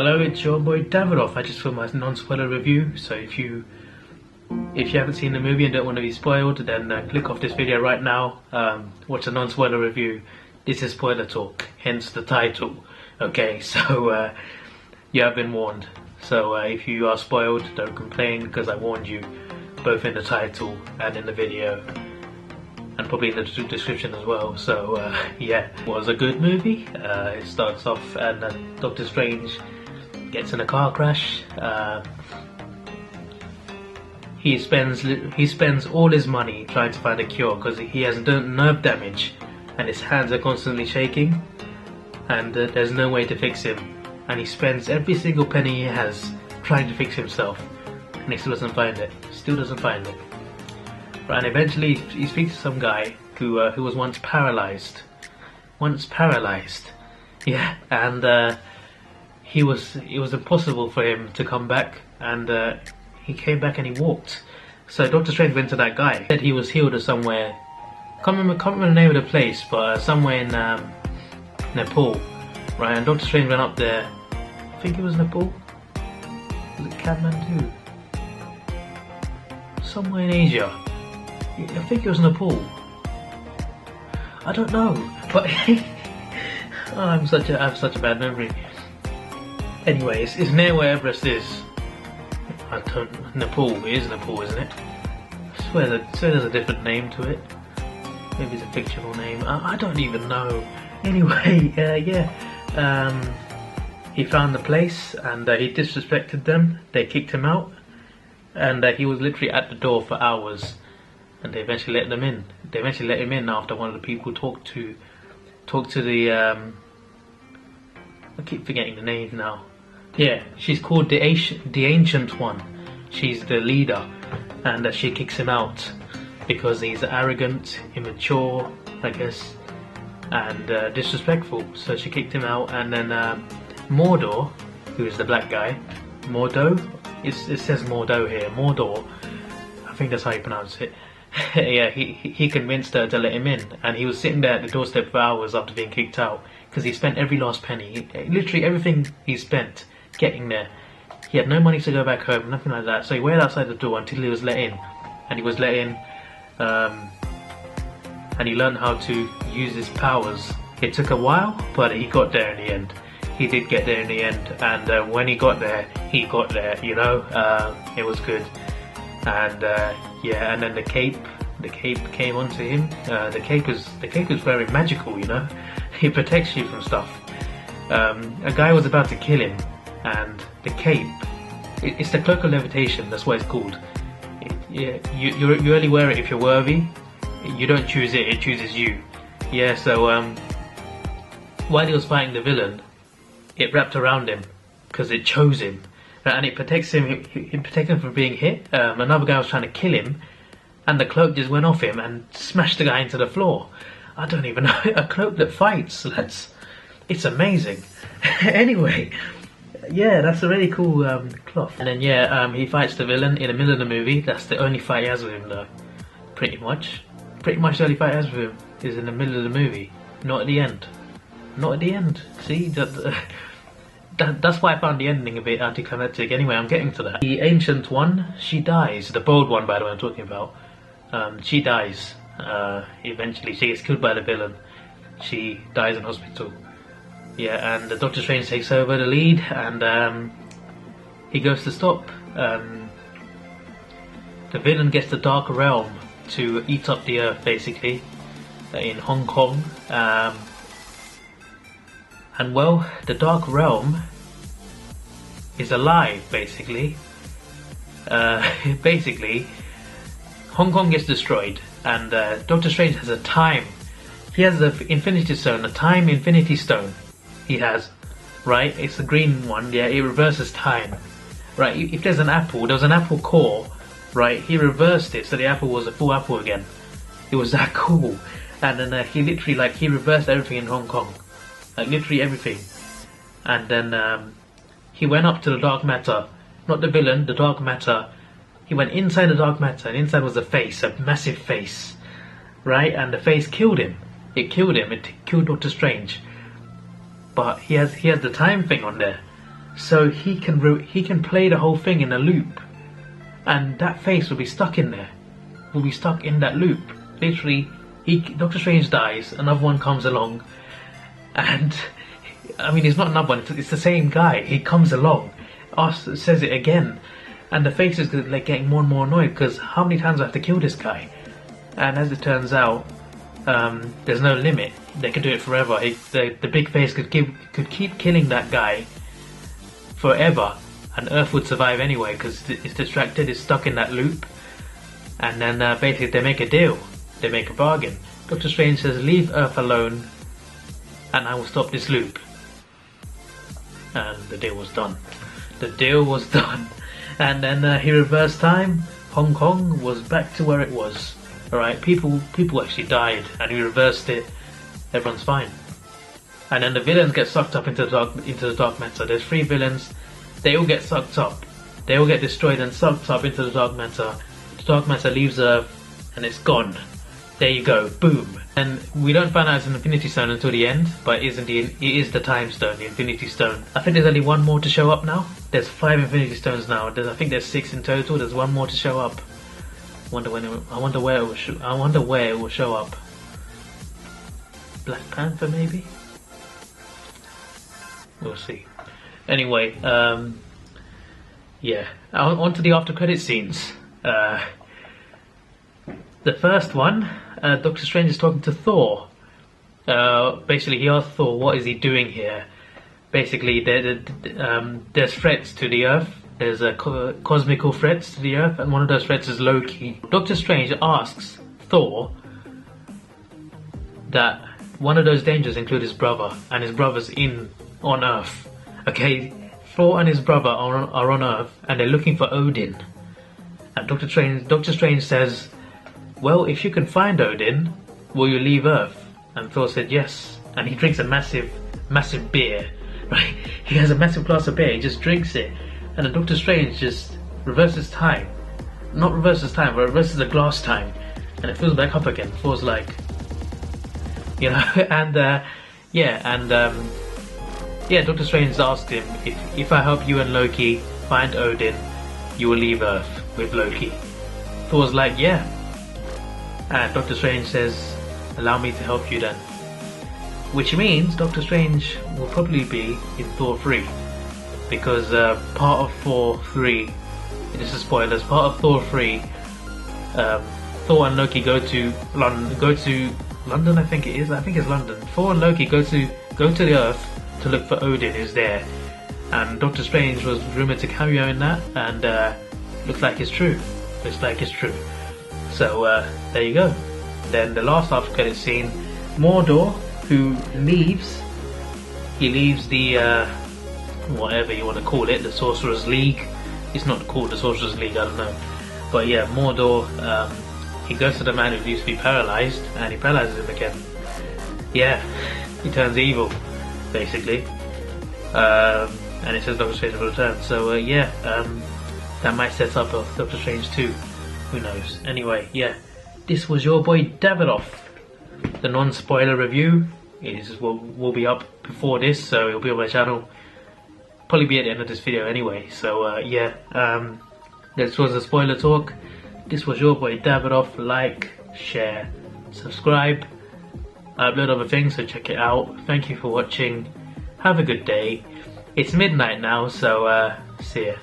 Hello, it's your boy Davidoff. I just filmed my non-spoiler review, so if you haven't seen the movie and don't want to be spoiled, then click off this video right now. Watch a non-spoiler review. This is spoiler talk, hence the title. Okay, so you have been warned. So if you are spoiled, don't complain, because I warned you, both in the title and in the video, and probably in the description as well. So yeah, it was a good movie. It starts off and Doctor Strange gets in a car crash. He spends all his money trying to find a cure because he has done nerve damage and his hands are constantly shaking, and there's no way to fix him, and he spends every single penny he has trying to fix himself, and he still doesn't find it. Right, and eventually he speaks to some guy who was once paralyzed. Yeah, and it was impossible for him to come back, and he came back and he walked. So Doctor Strange went to that guy, said he was healed or somewhere. Can't remember the name of the place, but somewhere in Nepal, right? And Doctor Strange went up there. I think it was Nepal. Was it Kathmandu? Somewhere in Asia. I think it was Nepal. I don't know, but oh, I have such a bad memory. Anyways, it's near where Everest is. Nepal. It is Nepal, isn't it? I swear there's a different name to it. Maybe it's a fictional name. I don't even know. Anyway, yeah. He found the place and he disrespected them. They kicked him out, and he was literally at the door for hours. And they eventually let them in. They eventually let him in after one of the people talked to the I keep forgetting the name now. Yeah, she's called the Ancient One. She's the leader, and she kicks him out because he's arrogant, immature, I guess, and disrespectful. So she kicked him out, and then Mordor, who is the black guy, Mordo. It says Mordo here. Mordor. I think that's how you pronounce it. Yeah, he convinced her to let him in, and he was sitting there at the doorstep for hours after being kicked out because he spent every last penny, literally everything he spent getting there. He had no money to go back home, nothing like that. So he waited outside the door until he was let in, and he was let in, and he learned how to use his powers. It took a while, but he got there in the end. He did get there in the end, and when he got there, you know. It was good. And yeah, and then the cape came onto him. The cape is very magical, you know. It protects you from stuff. A guy was about to kill him, and the cape, it's the cloak of levitation. That's what it's called. You only wear it if you're worthy. You don't choose it; it chooses you. Yeah. So while he was fighting the villain, it wrapped around him because it chose him. And it protects him. It protects him from being hit. Another guy was trying to kill him, and the cloak just went off him and smashed the guy into the floor. I don't even know. A cloak that fights. It's amazing. Anyway, yeah, that's a really cool cloth. And then yeah, he fights the villain in the middle of the movie. That's the only fight he has with him, though. Pretty much the only fight he has with him is in the middle of the movie. Not at the end. See That's why I found the ending a bit anticlimactic. Anyway, I'm getting to that. The Ancient One, she dies. The bold one, by the way, I'm talking about. She dies. Eventually, she gets killed by the villain. She dies in hospital. Yeah, and the Doctor Strange takes over the lead, and he goes to stop. The villain gets the Dark Realm to eat up the Earth, basically, in Hong Kong. And well, the Dark Realm is alive, basically. Basically, Hong Kong gets destroyed, and Doctor Strange has a time. He has the Infinity Stone, a Time Infinity Stone. He has, right? It's the green one. Yeah, it reverses time. Right? If there was an apple core, right? He reversed it, so the apple was a full apple again. It was that cool. And then he literally, he reversed everything in Hong Kong. Literally everything. And then he went up to the dark matter. Not the villain, the dark matter. He went inside the dark matter, and inside was a face, a massive face. Right? And the face killed him. It killed him. It killed Doctor Strange. But he has the time thing on there. so he can play the whole thing in a loop, and that face will be stuck in there, will be stuck in that loop. Literally, Doctor Strange dies, another one comes along, and I mean, it's not another one, it's the same guy. He comes along, says it again, and the face is like getting more and more annoyed because how many times do I have to kill this guy? And as it turns out, there's no limit. They could do it forever. The big face could keep killing that guy forever, and Earth would survive anyway because it's distracted, it's stuck in that loop. And then basically they make a deal, they make a bargain. Doctor Strange says, leave Earth alone and I will stop this loop. And the deal was done. The deal was done. And then he reversed time. Hong Kong was back to where it was. Alright, people actually died, and he reversed it. Everyone's fine. And then the villains get sucked up into the dark matter. There's 3 villains. They all get sucked up. They all get destroyed and sucked up into the dark matter. The dark matter leaves Earth, and it's gone. There you go, boom. And we don't find out it's an Infinity Stone until the end, but it is the Time Stone, the Infinity Stone. I think there's only one more to show up now. There's 5 Infinity Stones now. I think there's 6 in total. There's one more to show up. I wonder where it will show up. Black Panther, maybe. We'll see. Anyway, yeah. On to the after credit scenes. The first one, Doctor Strange is talking to Thor. Basically, he asks Thor, what is he doing here? Basically, there's threats to the Earth. There's cosmical threats to the Earth, and one of those threats is Loki. Doctor Strange asks Thor that one of those dangers include his brother, and his brother's on Earth. Okay, Thor and his brother are on Earth, and they're looking for Odin. And Doctor Strange says, well, if you can find Odin, will you leave Earth? And Thor said yes, and he drinks a massive beer, right? He has a massive glass of beer, he just drinks it, and then Doctor Strange just reverses time. Not reverses time, but reverses the glass time, and it fills back up again. Thor's like, you know, and Doctor Strange asked him, if I help you and Loki find Odin, you will leave Earth with Loki. Thor's like, yeah. And Doctor Strange says, allow me to help you then. Which means Doctor Strange will probably be in Thor 3. Because part of Thor 3, this is spoilers, part of Thor 3, Thor and Loki go to London, I think it's London. Thor and Loki go to the Earth to look for Odin, who's there. And Doctor Strange was rumoured to cameo in that, and looks like it's true. So there you go. Then the last after credit scene, Mordor, who leaves. He leaves the whatever you want to call it, the Sorcerer's League. It's not called the Sorcerer's League, I don't know. But yeah, Mordor. He goes to the man who used to be paralysed, and he paralyzes him again. Yeah, he turns evil, basically. And it says Doctor Strange will return. So that might set up Doctor Strange 2. Who knows? Anyway, yeah, this was your boy Davidoff. The non-spoiler review will be up before this, so it'll be on my channel. Probably be at the end of this video anyway. So this was the spoiler talk. This was your boy Davidoff. Like, share, subscribe. I upload other things, so check it out. Thank you for watching. Have a good day. It's midnight now, so see ya.